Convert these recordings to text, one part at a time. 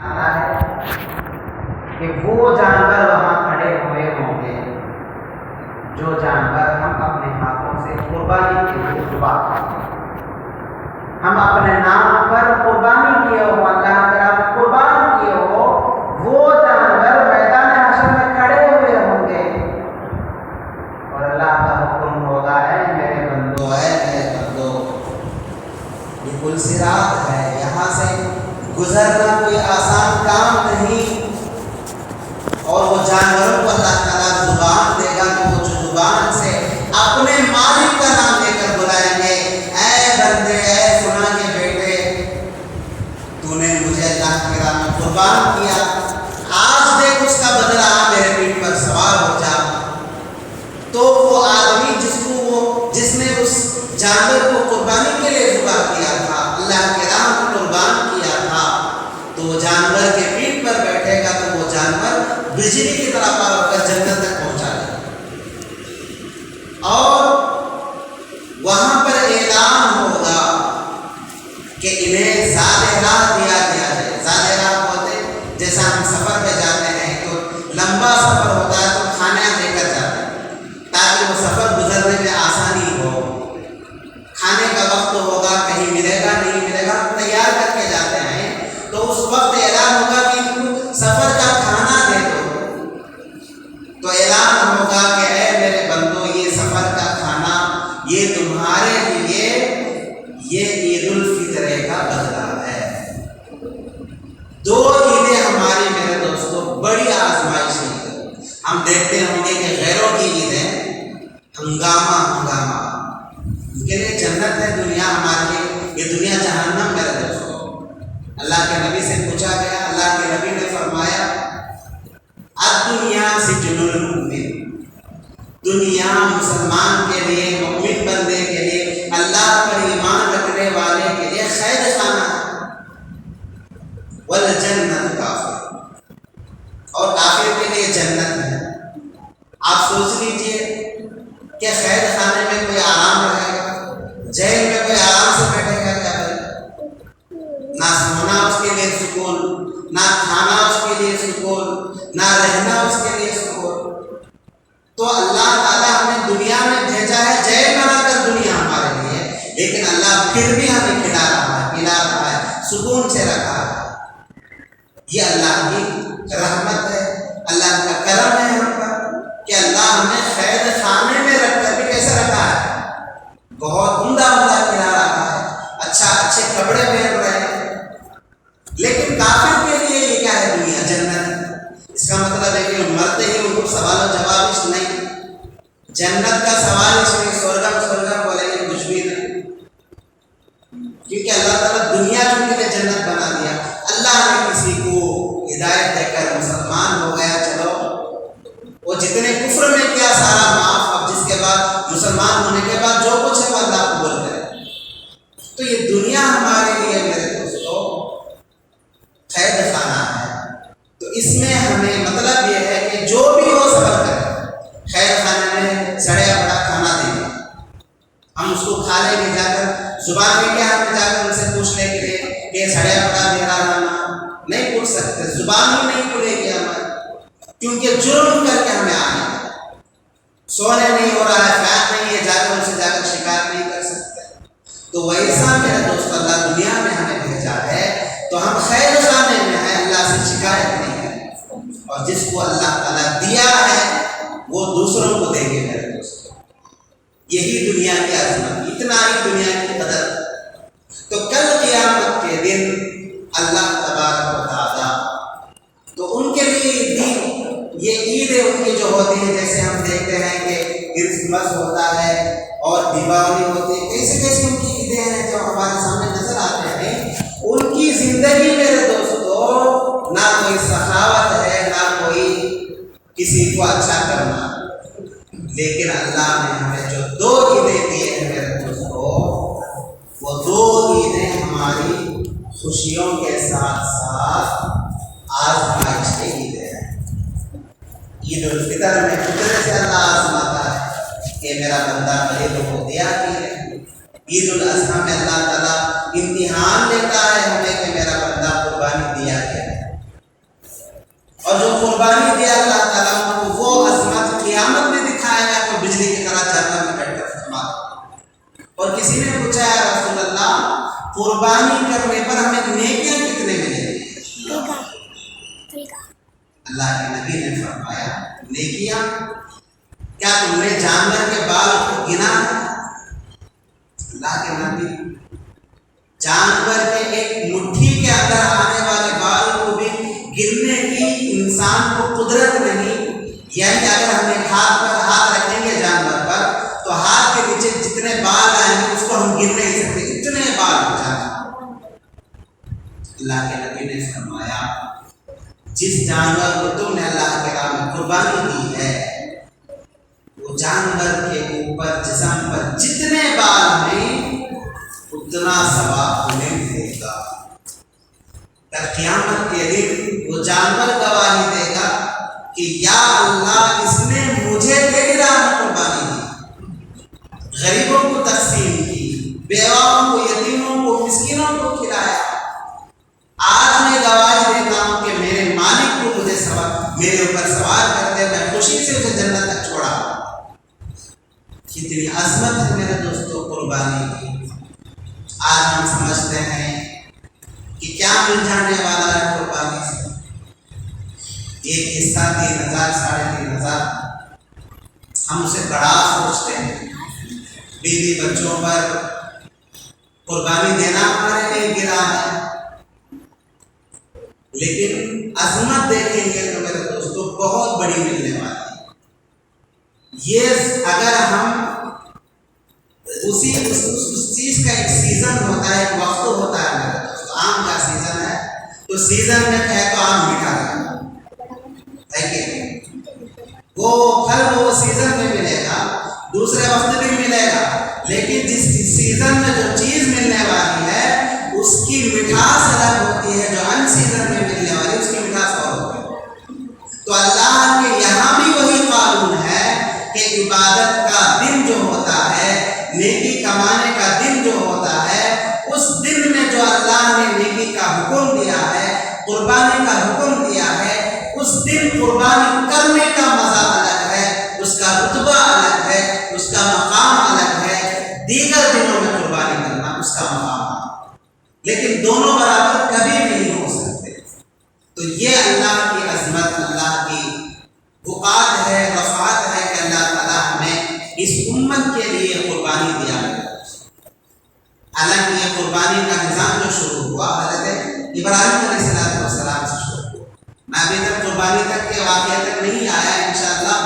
آتا ہے کہ وہ جانور وہاں کھڑے ہوئے ہوں گے جو جانور ہم اپنے ہاتھوں سے قربانی کے لیے ذبح کرتے ہیں. ہم اپنے نام پر قربانی کیے ہو، اللہ تعالیٰ نے قربان کیے ہو، وہ جانور میدان حشر میں کھڑے ہوئے ہوں گے اور اللہ کا حکم ہوگا ہے میرے بندو، ہے میرے بندو، یہ پل صراط ہے، یہاں سے گزرنا کوئی آسان کام نہیں. اور وہ جانوروں کو اللہ تعالیٰ زبان دے گا کہ وہ جو زبان سے اپنے مالک کا نام لے کر بلائیں گے، اے بندے، اے سنا کے بیٹے، تو نے مجھے اللہ کی راہ میں قربان کیا، آج دیکھ اس کا بدلہ میرے پیٹھ پر سوار ہو جا. تو وہ آدمی جس نے اس جانور کو قربانی کے لیے ذبح کیا تھا، اللہ کے راہ میں قربان کیا تھا، تو وہ جانور کے پیٹھ پر بیٹھے گا تو وہ جانور بجلی کی طرح پار ہو کر جنت تک پہنچا دے گا. اور وہاں پر اعلان ہوگا کہ انہیں زاد راہ دیا گیا ہے. زاد راہ بولتے جیسا ہم سفر پہ جاتے ہیں تو لمبا سفر ہوتا ہے تو کھانا لے کر جاتے ہیں تاکہ وہ سفر گزرنے میں آسانی ہو. کھانے کا وقت ہوگا، کہیں ملے گا نہیں ملے گا، تیار کر کے جاتے ہیں تو اس وقت اعلان ہوگا کہ ان کو سفر کا کھانا دے دو. تو اعلان ہوگا کہ اے میرے بندو، یہ سفر کا کھانا یہ تمہارے لیے یہ عید الفطر کا بدلہ ہے. دو عیدیں ہماری میرے دوستوں بڑی آزمائش ہے. ہم دیکھتے ہوں گے کہ غیروں کی عیدیں ہنگامہ ان کے لیے جنت ہے دنیا، ہمارے لیے یہ دنیا جہنم. میرے دوستوں، اللہ کے نبی سے پوچھا گیا، اللہ کے نبی نے فرمایا الدنیا سجن المؤمن، دنیا مسلمان کے لیے، مومن بندے کے لیے، اللہ پر ایمان رکھنے والے کے لیے قید خانہ ہے، والجنت کافر، اور کافر کے لیے جنت ہے. آپ سوچ لیجئے کہ قید خانے میں کوئی آرام رہے گا؟ جیل میں کوئی آرام سے بیٹھے گا کیا کرے؟ نہ سونا اس کے لیے سکون، نہ کھانا اس کے لیے سکون، نہ رہنا اس کے لیے سکون. تو اللہ تعالیٰ ہمیں دنیا میں بھیجا ہے جیل بنا کر دنیا ہمارے لیے، لیکن اللہ پھر بھی ہمیں کھلا رہا ہے، پلا رہا ہے، سکون سے رکھا ہے. یہ اللہ کی رحمت ہے، اللہ کا کرم ہے ہم پر کہ اللہ ہمیں قید خانے میں رکھ کر بھی کیسے رکھا ہے، بہت عمدہ کھلا رہا ہے، اچھے کپڑے پہن رہے ہیں. لیکن کافر کے لیے یہ کیا ہے؟ دنیا جنت ہے. اس کا مطلب ہے کہ مرتے ہی ان کو سوال و جواب نہیں، جنت کا سوال اس میں سورگم بولے گے کچھ بھی نہیں، کیونکہ اللہ تعالیٰ دنیا جو کے لیے جنت بنا دیا. اللہ نے کسی کو ہدایت دے کر مسلمان ہو گیا، چلو وہ جتنے کفر میں کیا سارا معاف، اب جس کے بعد مسلمان ہونے کے بعد جو کچھ ہے وہ اللہ کو بولتے ہیں. تو یہ دنیا ہمارے لیے میرے دوستوں قید خانہ ہے. تو اس میں ہمیں مطلب یہ ہے کہ جو بھی ہو صبر کرے. قید خانے میں سڑیا پڑا کھانا دیں گے، ہم اس کو کھا لیں گے، جا کر زبان میں کیا ہم جا کر ان سے پوچھنے کے لیے کہ سڑیا پڑا دے رہا نہیں پوچھ سکتے، زبان ہی نہیں کھلے گی ہماری، کیونکہ جرم کر کے ہمیں آنا ہے. سونے نہیں ہو رہا ہے، فیض نہیں ہے، جا کر ان سے جا کر شکایت نہیں کر سکتے. تو ویسا میرے دوست اللہ دنیا میں ہمیں بھیجا ہے تو ہم خیر خانے میں ہیں، اللہ سے شکایت نہیں ہے. اور جس کو اللہ تعالیٰ دیا ہے وہ دوسروں کو دیں گے میرے دوست. یہی دنیا کی عظمت، اتنا ہی دنیا کی قدر. تو کل قیامت کے دن اللہ تبارک و تعالیٰ تو ان کے لیے دن، یہ عیدیں ان کی جو ہوتی ہیں، جیسے ہم دیکھتے ہیں کہ کرسمس ہوتا ہے اور دیوالی ہوتی ہے، کیسے ان کی عیدیں ہیں جو ہمارے سامنے نظر آتے ہیں. ان کی زندگی میرے دوستوں نہ کوئی سخاوت ہے، نہ کوئی کسی کو اچھا کرنا. لیکن اللہ نے ہمیں جو دو عیدیں دی ہیں میرے دوستوں، وہ دو عیدیں ہماری خوشیوں کے ساتھ ساتھ آزمائش کی عیدیں ہیں. عید الفطر میں فطرت سے اللہ آزماتا ہے کہ میرا بندہ غریبوں کو دیا کی ہے. عید الاضحیٰ میں اللہ تعالیٰ امتحان لیتا ہے ہمیں کہ میرا بندہ قربانی دیا کیا ہے. اللہ کے نبی نے فرمایا نیکیاں، کیا تم نے جانور کے بال کو گنا ہے؟ اللہ کے نبی جانور کے ایک مٹھی کے اندر آنے والے بال کو بھی گننے کی انسان کو قدرت نہیں، یعنی اگر ہم ایک ہاتھ پر ہاتھ رکھیں گے جانور پر تو ہاتھ کے نیچے جتنے بال آئیں گے اس کو ہم گن نہیں سکتے، اتنے بال ہو جاتے ہیں۔ اللہ کے نبی نے فرمایا جس جانور کو تم نے اللہ کے راہ میں قربانی دی ہے وہ جانور کے اوپر جسم پر جتنے بال ہیں اتنا ثواب تمہیں ملے گا۔ در قیامت کے دن وہ جانور گواہی دے گا کہ یا اللہ اس نے مجھے تیری راہ میں قربانی دی، غریبوں کو تقسیم کی، بیواؤں کو، یتیموں کو، مسکینوں کو کھلایا۔ آج میں گواہی دیتا ہوں کہ میرے مالک کو مجھے میرے اوپر سوار کرتے میں خوشی سے اسے جنت تک چھوڑا۔ کتنی عظمت ہے میرے دوستوں قربانی کی۔ آج ہم سمجھتے ہیں کہ کیا مل جانے والا ہے قربانی سے، ایک حصہ 3,000 3,500، ہم اسے بڑا سوچتے ہیں۔ بیوی بچوں پر قربانی دینا ہمارے لیے گرا ہے، لیکن عظمت دیکھیں گے تو میرے دوستوں بہت بڑی ملنے والی ہے۔ یہ اگر ہم اس چیز کا ایک سیزن ہوتا ہے، ایک وقت ہوتا ہے میرے دوست، آم کا سیزن ہے تو سیزن میں ہے تو آم میٹھا ہے کہ وہ پھل وہ سیزن میں ملے گا، دوسرے وقت بھی ملے گا، لیکن جس سیزن میں جو چیز ملنے والی ہے اس کی مٹھاس الگ ہوتی ہے، جو ان سیزن میں ملنے والی اس کی مٹھاس اور ہوتی ہے۔ تو اللہ کے یہاں بھی وہی قانون ہے کہ عبادت کا دن جو ہوتا ہے، نیکی کمانے کا دن جو ہوتا ہے، اس دن میں جو اللہ نے نیکی کا حکم دیا ہے، قربانی کا حکم دیا ہے، اس دن قربانی کرنے کا مزہ الگ ہے، اس کا رتبہ الگ ہے، اس کا مقام الگ ہے، دیگر دنوں میں قربانی کرنا اس کا مقام ہے، لیکن دونوں برابر کبھی نہیں ہو سکتے۔ تو یہ اللہ کی عظمت، اللہ کی وقار ہے، رفعت ہے کہ اللہ تعالیٰ ہمیں اس امت کے لیے قربانی دیا ہے۔ حالانکہ یہ قربانی کا نظام جو شروع ہوا حضرت ابراہیم علیہ السلام سے شروع ہوا، میں ابھی تک قربانی تک کے واقعہ تک نہیں آیا، انشاءاللہ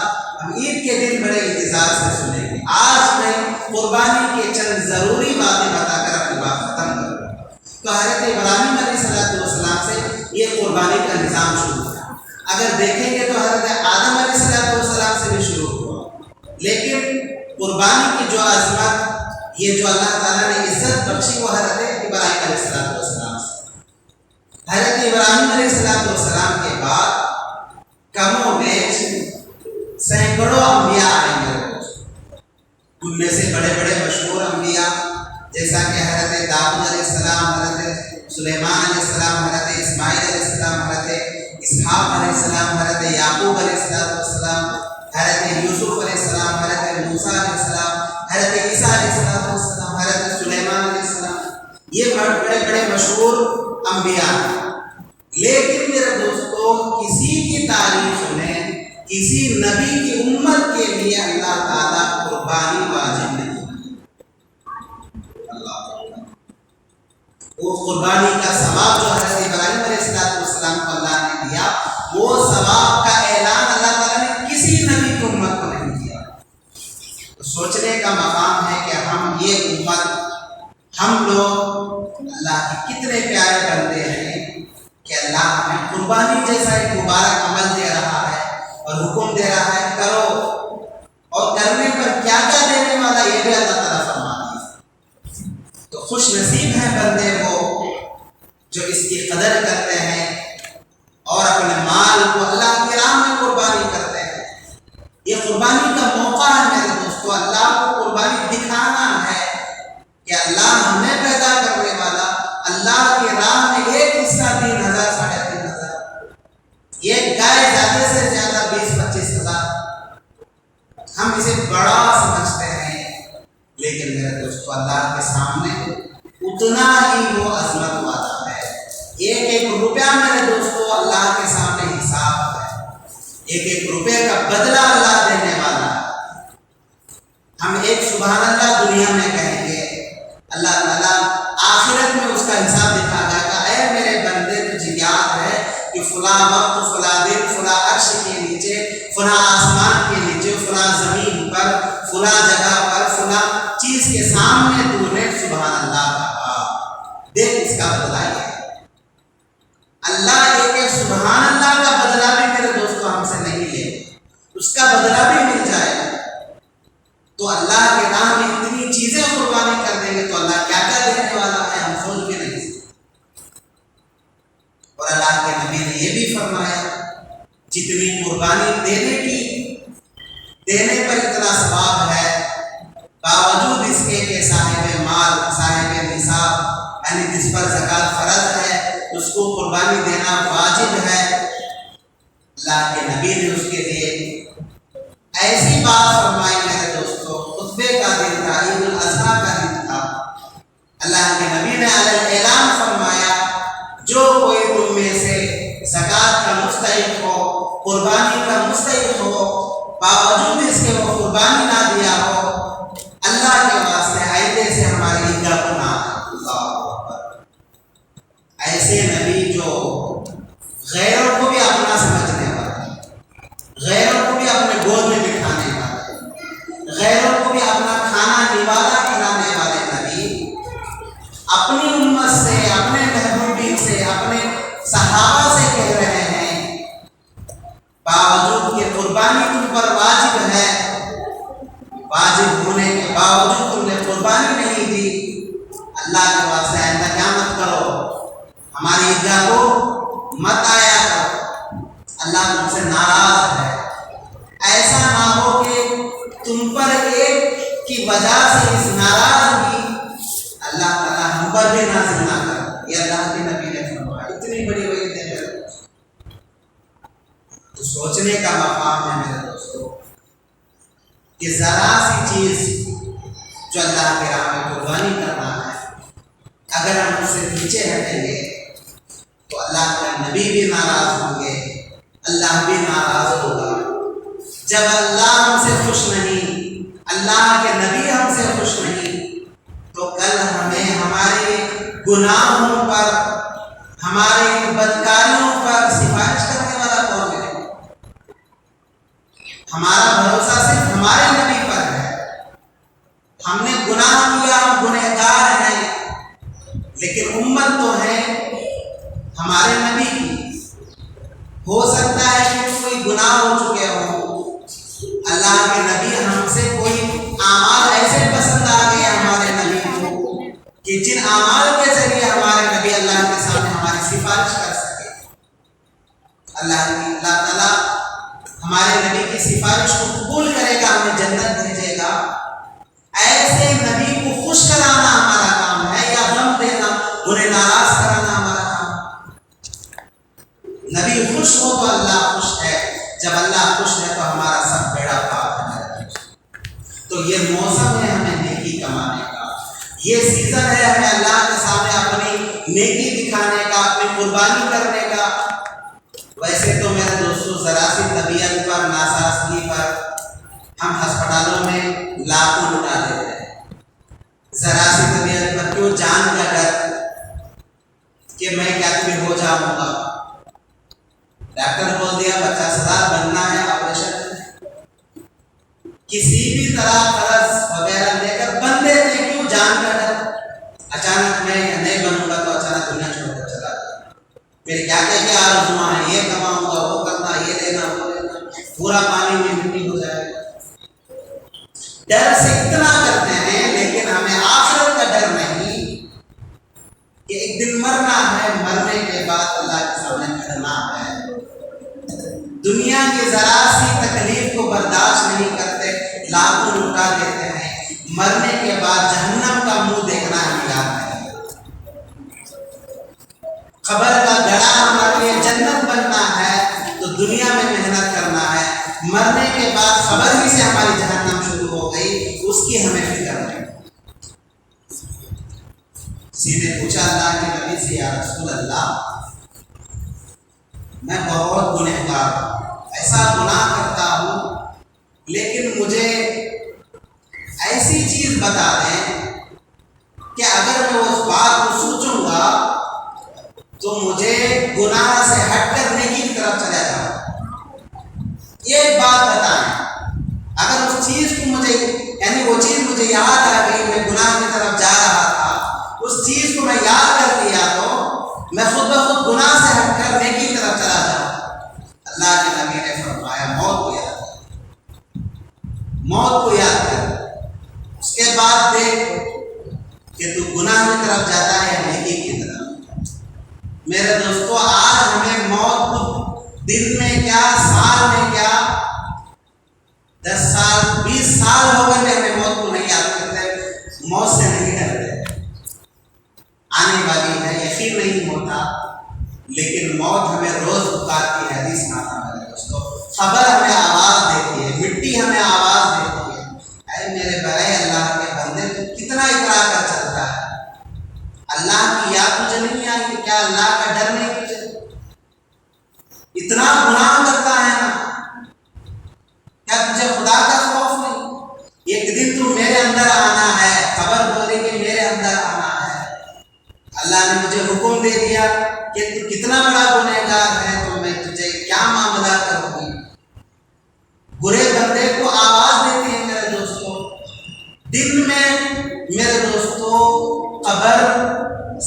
ہم عید کے دن بڑے انتظار سے سنیں گے۔ آج میں قربانی کے چند ضروری باتیں بتا کر اپنی بات ختم کروں گا۔ تو حضرت ابراہیم علیہ السلام سے یہ قربانی کا نظام شروع ہوا۔ اگر دیکھیں گے تو حضرت آدم علیہ السلام سے بھی شروع ہوا، لیکن قربانی کی جو عظمت، یہ جو اللہ تعالیٰ نے عزت بخشی وہ حضرت ابراہیم علیہ السلام سے۔ حضرت ابراہیم علیہ السلام کے بعد کم و بیش سینکڑوں انبیاء آئیں گے، ان میں سے بڑے بڑے مشہور انبیاء جیسا کہ حضرت داؤد علیہ السلام، حضرت سلیمان علیہ السلام، حضرت اسماعیل علیہ السلام، حضرت اسحاق علیہ السلام، حضرت یعقوب علیہ السلام، حضرت یوسف علیہ السلام، حضرت موسیٰ علیہ السلام، حضرت عیسیٰ علیہ السلام، حضرت سلیمان علیہ السلام، یہ بڑے بڑے مشہور انبیاء ہیں۔ لیکن میرے دوستوں کسی کی تاریخ میں کسی نبی کی امت کے لیے اللہ تعالیٰ قربانی واجب نہیں، وہ قربانی کا ثواب جو حضرت ابراہیم علیہ السلام کو اللہ نے دیا، وہ ثواب کا اعلان اللہ تعالیٰ نے کسی نبی کی امت کو نہیں کیا۔ تو سوچنے کا مقام ہے کہ ہم یہ امت، ہم لوگ اللہ کے کتنے پیارے بندے ہیں کہ اللہ ہمیں قربانی جیسا ایک مبارک عمل دے رہا ہے اور حکم دے رہا ہے کرو، اور کرنے پر کیا کیا دینے والا یہ بھی اللہ تعالیٰ فرماتا ہے۔ تو خوش نصیب ہیں بندے وہ جو اس کی قدر کرتے ہیں اور اپنے مال کو اللہ کی راہ میں قربانی کرتے ہیں۔ یہ قربانی کا موقع ہے میرے دوستو، اللہ کو قربانی دکھانا ہے کہ اللہ ہمیں پیدا کرنے والا، اللہ کی راہ میں ایک حصہ 3,000 3,500، ایک گائے زیادہ سے زیادہ 20-25 ہزار، ہم اسے بڑا سمجھتے ہیں، لیکن میرے دوستو اللہ کے سامنے اتنا ہی وہ عظمت والا ہے۔ ایک ایک روپیہ میرے دوستو اللہ کے سامنے حساب ہے۔ ایک ایک روپے کا بدلہ اللہ دینے والا ہے۔ ہم ایک سبحان اللہ دنیا میں کہیں گے، اللہ تعالیٰ آخرت میں اس کا حساب دکھا گا، اے میرے بندے تجھے یاد ہے کہ فلاں وقت، فلاں دن، فلاں عرش کے نیچے، فلاں آسمان کے نیچے، فلاں زمین پر، فلاں جگہ پر، فلاں چیز کے سامنے تو نے سبحان اللہ کہا، دیکھ اس کا بدلہ ہے۔ اللہ ایک ایک سبحان اللہ کا بدلہ بھی میرے دوستوں ہم سے نہیں لے، اس کا بدلہ بھی مل جائے گا۔ تو اللہ کے راہ میں اتنی چیزیں قربانی کر دیں گے تو اللہ کیا کیا دینے والا ہے ہم سوچ بھی نہیں سکتے۔ اور اللہ کے نبی نے یہ بھی فرمایا، جتنی قربانی دینے پر اتنا ثواب ہے، باوجود اس کے کہ صاحب مال، صاحب نصاب، یعنی جس پر زکوٰۃ فرض ہے اس کو قربانی دینا واجب ہے۔ اللہ کے نبی نے اس کے لیے ایسی بات فرمائی میرے دوستوں، خطبے کا دن تھا، عید الاضحیٰ کا دن تھا، اللہ کے نبی نے اعلان فرمایا جو کوئی تم میں سے زکوٰۃ کا مستحق ہو، قربانی کا مستحق ہو، باوجود اس کے وہ قربانی نہ دیا ہو، اللہ کے واسطے آئندے سے ہماری عیدگاہ کو نہ آئے۔ اللہ اکبر۔ ایسے نبی جو غیروں کو بھی اپنا سمجھنے والے، غیروں کو بھی اپنے گود میں بٹھانے والے، غیروں کو بھی اپنا کھانا نوالا کھلانے والے نبی اپنی امت سے، اپنے محبوبین سے، اپنے صحابہ سے کہہ رہے ہیں، باوجود کہ قربانی تم پر واجب ہے، واجب ہونے کے باوجود تم نے قربانی نہیں دی، اللہ کے واسطے آئندہ قیامت کرو، ہماری عیدگاہ کو مت آیا کرو، اللہ تم سے ناراض ہے۔ ایسا نہ ہو کہ تم پر ایک کی وجہ سے اس ناراضگی اللہ تعالیٰ ہم پر بھی نازل نہ کر۔ یہ اللہ کے نبی نے فرمایا، اتنی بڑی وعید ہے میرے دوستوں، تو سوچنے کا مقام ہے میرے دوستوں کہ ذرا سی چیز جو اللہ کے راہ میں قربانی کرنا ہے، اگر ہم اس سے پیچھے ہٹیں گے تو اللہ کے نبی بھی ناراض ہوں گے، اللہ بھی ناراض ہوگا۔ جب اللہ ہم سے خوش نہیں، اللہ کے نبی ہم سے خوش نہیں، تو کل ہمیں ہمارے گناہوں پر، ہماری بدکاریوں پر سفارش کرنے والا کون ہے؟ ہمارا بھروسہ صرف ہمارے نبی پر ہے۔ ہم نے گناہ کیا، ہم گنہگار ہیں، لیکن امت تو ہے ہمارے نبی کی۔ ہو سکتا ہے کہ کوئی گناہ ہو چکے ہوں، اللہ کے نبی ہم سے کوئی اعمال ایسے پسند آ گئے ہمارے نبی کو کہ جن اعمال کے ذریعے ہمارے نبی اللہ کے سامنے ہماری سفارش کر سکے۔ اللہ تعالیٰ ہمارے نبی کی سفارش کو قبول کرے گا، ہمیں جنت بھیجے گا۔ ایسے نبی کو خوش کرانا ہمارا کام ہے یا غم دینا، انہیں ناراض کرانا ہمارا کام ہے؟ نبی خوش ہو تو اللہ خوش ہے، جب اللہ خوش ہے تو ہمارا سب بیڑا پاک ہے۔ تو یہ موسم ہے ہمیں نیکی کمانے کا، یہ سیزن ہے ہمیں اللہ کے سامنے اپنی نیکی دکھانے کا، اپنی قربانی کرنے کا۔ ویسے تو میرے دوستوں ذرا سی طبیعت پر، ناسازگی پر ہم ہسپتالوں میں لاکھوں لٹا دیتے ہیں، ذرا سی طبیعت پر کیوں، جان کا ڈر کہ میں کیا کبھی ہو جاؤں گا، ڈاکٹر بول دیا بچہ سدار بننا ہے، آپریشن کسی بھی طرح قرض وغیرہ لے کر بن دیتے ہیں، کیوں؟ جان کا ڈر۔ اچانک میں نہیں بنوں گا تو اچانک دنیا چھوڑ کر چلا جائے، پھر کیا کیا آرزوئیں ہیں، یہ کماؤں گا، وہ کرنا، یہ لینا، وہ لینا، پورا پانی میں مٹی ہو جائے گا۔ ڈر سے اتنا کرتے ہیں، لیکن ہمیں آخرت کا ڈر نہیں کہ ایک دن مرنا ہے، مرنے کے بعد اللہ کے سامنے کھڑنا ہے۔ دنیا کی ذرا سی تکلیف کو برداشت نہیں کرتے، لاکھوں لٹا دیتے ہیں، مرنے کے بعد جہنم کا منہ دیکھنا ہم یاد ہے۔ قبر کا گڑھا ہمارے لیے جنت بننا ہے تو دنیا میں محنت کرنا ہے، مرنے کے بعد قبر ہی سے ہماری جہنم شروع ہو گئی، اس کی ہمیں فکر نہیں۔ کسی نے پوچھا اللہ کے نبی سے، یا رسول اللہ میں بہت گنہگار ہوں، ایسا گناہ کرتا ہوں، لیکن مجھے ایسی چیز بتا دیں کہ اگر میں اس بات کو سوچوں گا تو مجھے گناہ سے ہٹ کر نیکی کی طرف چلا جاؤں۔ یہ ایک بات بتائیں، اگر اس چیز کو مجھے یعنی وہ چیز مجھے یاد آ گئی، میں گناہ کی طرف جا رہا تھا، اس چیز کو میں یاد کر لیا تو میں خود بخود گناہ سے ہٹ کر نیکی کی طرف چلا جاؤں۔ اللہ کے نبی نے فرمایا موت کو یاد کر، موت کو یاد کر، اس کے بعد دیکھ کہ تو گناہ کی طرف جاتا ہے یا نیکی کی طرف۔ میرے دوستو، آج ہمیں موت کو دن میں کیا، سال میں کیا، 10 سال 20 سال ہو گئے ہمیں موت کو نہیں یاد کرتے، موت سے نہیں ڈرتے۔ آنے والی ہے، یقین نہیں ہوتا، لیکن موت ہمیں روز پکارتی ہے۔ حدیث میں آتا ہے میرے دوستو، خبر ہمیں آواز دیتی ہے، مٹی ہمیں آواز دیتی ہے، اے میرے بڑے اللہ کے بندے تو کتنا اقرار کر چلتا ہے، اللہ کی یاد تجھے نہیں آئی کہ کیا اللہ کا ڈر نہیں تجھے؟ اتنا گناہ کرتا ہے نا، کیا تجھے خدا کا خوف نہیں؟ ایک دن تو میرے اندر آنا ہے، خبر بولے کہ میرے اندر آنا ہے۔ اللہ نے مجھے حکم دے دیا کہ تو کتنا بڑا گنہگار ہے، تو میں تجھے کیا معاملہ کروں گی؟ برے بندے کو آواز دیتی ہے میرے دوستو، دن میں میرے دوستو قبر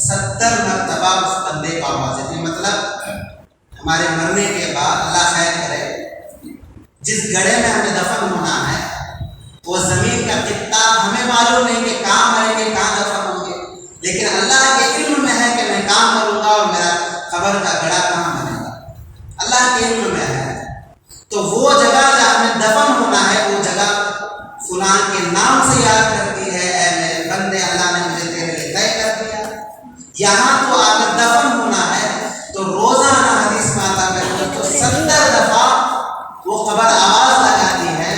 70 مرتبہ اس بندے کو آواز دیتی ہے۔ مطلب ہمارے مرنے کے بعد اللہ خیر کرے، جس گڑھے میں ہمیں دفن ہونا ہے وہ زمین کا خطہ ہمیں معلوم نہیں کہ کہاں مریں گے، کہاں دفن ہوں گے، لیکن اللہ کے علم میں ہے کہ میں کہاں مروں گا اور میرا قبر کا گڑھا کہاں بنے گا، اللہ کے علم میں ہے۔ تو وہ جگہ جہاں ہمیں دفن ہونا ہے، وہ جگہ فلاں کے نام سے یاد کرتی ہے، اے میرے بندے اللہ نے مجھے تیرے لیے طے کر دیا، یہاں تو آ کر دفن ہونا ہے۔ تو روزانہ حدیث میں آتا ہے تو 70 دفعہ وہ خبر آواز لگاتی ہے،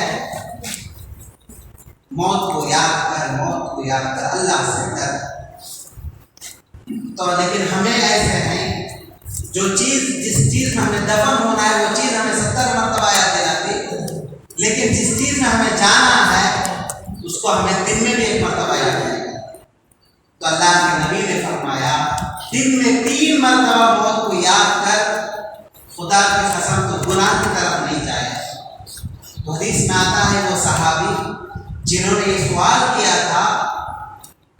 موت کو یاد کر، موت کو یاد کر، اللہ سے ڈر۔ تو لیکن ہمیں ایسے ہیں، جو چیز جس چیز میں ہمیں دفن ہونا ہے وہ چیز ہمیں 70 مرتبہ یاد دلاتی، لیکن جس چیز میں ہمیں جانا ہے اس کو ہمیں دن میں بھی 1 مرتبہ یاد دلاتی۔ تو اللہ کے نبی نے فرمایا دن میں 3 مرتبہ موت کو یاد کر، خدا کی قسم تو گناہ کی طرف نہیں جائے۔ تو حدیث میں آتا ہے وہ صحابی جنہوں نے یہ سوال کیا تھا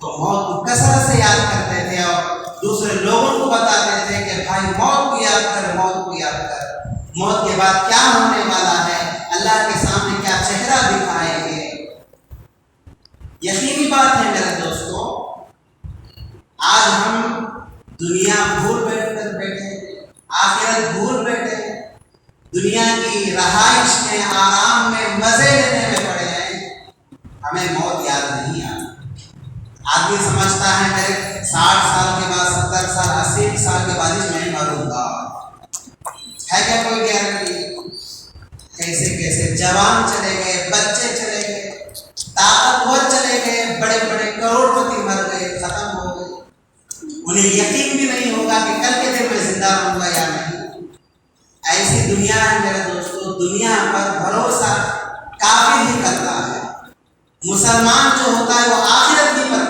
تو موت کو کثرت سے یاد کرتے تھے اور دوسرے لوگوں کو بتاتے تھے کہ بھائی موت کو یاد کر، موت کو یاد کر، موت کے بعد کیا ہونے والا ہے، اللہ کے سامنے کیا چہرہ دکھائیں گے۔ یقینی بات ہے میرے دوستو، آج ہم دنیا بھول بیٹھے، آخرت بھول بیٹھے، دنیا کی رہائش میں، آرام میں، مزے لینے میں پڑے ہیں، ہمیں موت یاد نہیں آتی۔ آدمی سمجھتا ہے میرے 60 سال کے بعد، 70 سال، 80 سال کے بعد میں مروں گا، ہے کیا کوئی گارنٹی؟ کیسے کیسے جوان چلے گئے، بچے چلے گئے، طاقتور چلے گئے، بڑے بڑے کروڑ پتی مر گئے، ختم ہو گئے، انہیں یقین بھی نہیں ہوگا کہ کل کے دن میں زندہ رہوں گا یا نہیں۔ ایسی دنیا ہے میرے دوستو، دنیا پر بھروسہ کافر ہی کرتا ہے، مسلمان جو ہوتا ہے وہ آخرت کی پر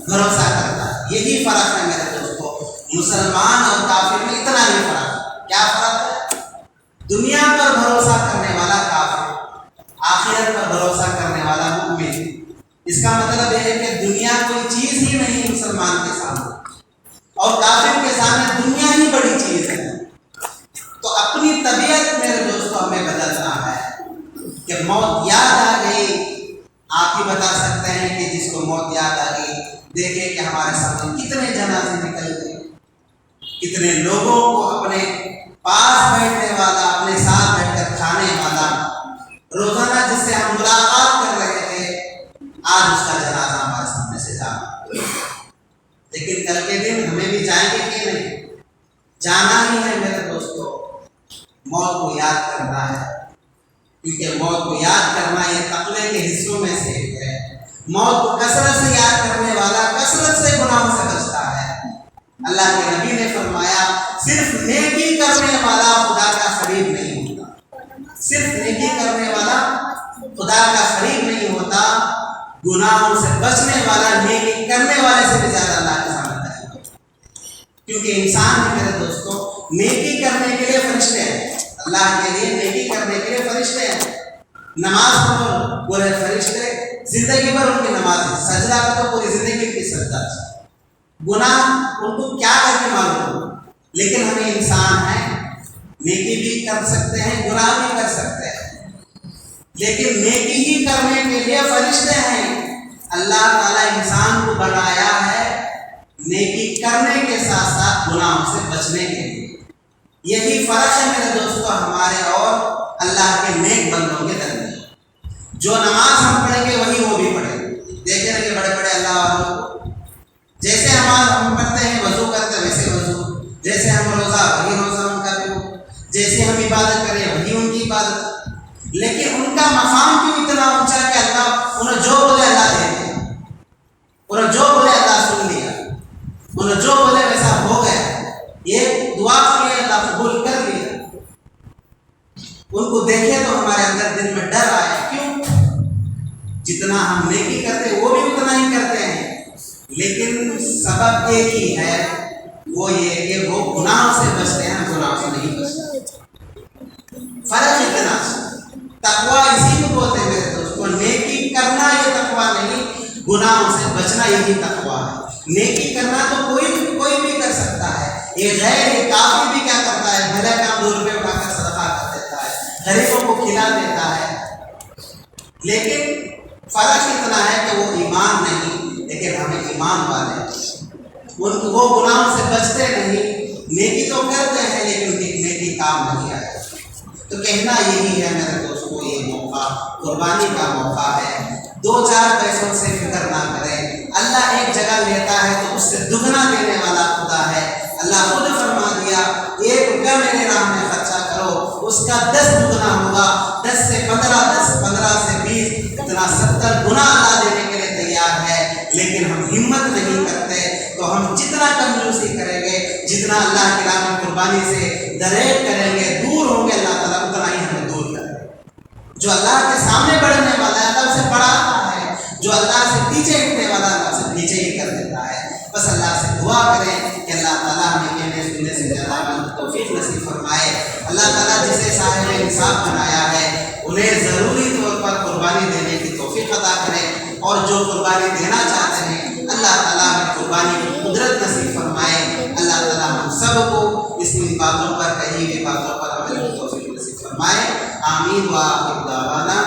بھروسہ کرتا ہے۔ یہی فرق ہے میرے دوستو، مسلمان اور کافر میں اتنا ہی فرق ہے۔ کیا فرق ہے؟ دنیا پر بھروسہ کرنے والا کافر، آخرت پر بھروسہ کرنے والا مومن۔ اس کا مطلب یہ ہے کہ دنیا کوئی چیز ہی نہیں ہے مسلمان کے سامنے، اور کافر کے سامنے دنیا ہی بڑی چیز ہے۔ تو اپنی طبیعت میرے دوستوں ہمیں بدلنا ہے کہ موت یاد آ گئی، آپ ہی بتا سکتے ہیں کہ جس کو موت یاد آ گئی، دیکھیں کہ ہمارے سامنے کتنے جنازے نکل گئے، کتنے لوگوں کو اپنے پاس بیٹھنے والا، اپنے ساتھ بیٹھ کر کھانے والا، روزانہ جس سے ہم ملاقات کر رہے تھے، آج اس کا جنازہ ہمارے سامنے سے جانا۔ لیکن کل کے دن ہمیں بھی جائیں گے کہ نہیں؟ جانا ہی ہے میرے دوستو۔ موت کو یاد کرنا ہے، کیونکہ موت کو یاد کرنا یہ تقوی کے حصوں میں سے ایک ہے۔ موت کو کثرت سے یاد کرنے والا کثرت سے گناہوں سے بچتا ہے۔ اللہ کے نبی نے فرمایا صرف نیکی کرنے والا خدا کا قریب نہیں ہوتا، صرف نیکی کرنے والا خدا کا قریب نہیں ہوتا، گناہوں سے بچنے والا نیکی کرنے والے سے بھی زیادہ اللہ کے سامنے ہے۔ کیونکہ انسان ہے میرے دوستوں، نیکی کرنے کے لیے فرشتے ہیں، اللہ کے لیے نیکی کرنے کے لیے فرشتے ہیں۔ نماز پڑھو پورے فرشتے زندگی بھر ان کی نماز ہے، سجدہ کرو پوری زندگی کی سجدہ، گناہ ان کو کیا کر کے معلوم ہو، لیکن ہمیں انسان ہیں، نیکی بھی کر سکتے ہیں گناہ بھی کر سکتے ہیں، لیکن نیکی ہی کرنے کے لیے فرشتے ہیں۔ اللہ تعالیٰ انسان کو بنایا ہے نیکی کرنے کے ساتھ ساتھ گناہوں سے بچنے کے لیے۔ یہی فرق ہے میرے دوستوں ہمارے اور اللہ کے نیک بندوں کے درمیان۔ جو نماز ہم پڑھیں گے وہی وہ بھی پڑھیں گے، دیکھیں گے بڑے بڑے اللہ والوں کو، جیسے ہم پڑھتے ہیں وضو کرتے ہیں ویسے وضو، جیسے ہم روزہ وہی روزہ ان کا بھی ہو، جیسے ہم عبادت کریں وہی ان کی عبادت، لیکن ان کا مقام کیوں اتنا اونچا کہ اللہ انہیں جو بولے اللہ دے دیا، انہیں جو بولے اللہ سن لیا، انہیں جو بولے ویسا ہو گیا، یہ دعا کے لیے اللہ قبول کر لیا۔ ان کو دیکھے تو ہمارے اندر دل میں ڈر آئے، کیوں؟ جتنا ہم نیکی کرتے وہ بھی اتنا ہی کرتے ہیں، لیکن سبب ایک ہی ہے، وہ یہ کہ وہ گناہوں سے بچتے ہیں، گناہوں سے نہیں بچتے۔ فرق اتنا، تقویٰ اسی کو بولتے ہیں میرے دوستوں، نیکی کرنا یہ تقویٰ نہیں، گناہوں سے بچنا یہی تقویٰ ہے۔ نیکی کرنا تو کوئی بھی کر سکتا ہے، یہ غیر کافر بھی کیا کرتا ہے، بھلے کام 2 روپے اٹھا کر صدقہ کر دیتا ہے، غریبوں کو کھلا دیتا ہے، لیکن فرق اتنا ہے کہ وہ ایمان نہیں، لیکن ہمیں ایمان والے ان کو وہ گناہوں سے بچتے نہیں، نیکی تو کرتے ہیں لیکن نیکی کام نہیں آئے۔ تو کہنا یہی ہے میرے دوستوں، یہ موقع قربانی کا موقع ہے، 2-4 پیسوں سے فکر نہ کریں، اللہ ایک جگہ لیتا ہے تو اس سے دگنا دینے والا خدا ہے۔ اللہ خود فرما دیا 1 روپیہ میرے راہ میں خرچہ کرو، اس کا 10 دگنا ہوگا، 10 سے 15، 15 سے 20، اتنا 70 گنا اللہ دینے کے لیے تیار ہے، لیکن ہم ہمت نہیں کرتے، تو ہم جتنا کنجوسی کریں گے، جتنا اللہ کی راہ میں قربانی سے دریغ کریں گے، دور ہوں گے، اللہ تعالیٰ اتنا ہی ہمیں دور کرے گا۔ جو اللہ کے سامنے بڑھنے والا ہے اللہ اسے بڑھاتا ہے، جو اللہ سے پیچھے ہٹنے والا ہے اللہ اسے پیچھے ہی کر دیتا ہے۔ بس اللہ سے دعا کریں کہ اللہ تعالیٰ ہمیں کہنے سننے سے زیادہ توفیق نصیب فرمائے۔ اللہ تعالیٰ جسے صاحب نصاب بنایا ہے انہیں ضروری طور پر قربانی دینے کی توفیق عطا کرے، اور جو قربانی دینا چاہتے ہیں اللہ تعالیٰ ہمیں قربانی کی قدرت نصیب فرمائے۔ اللہ تعالیٰ ہم سب کو اس باتوں پر، کہی ہوئی باتوں پر عمل کی توفیق نصیب فرمائے۔ آمین۔ وآخر دعوانا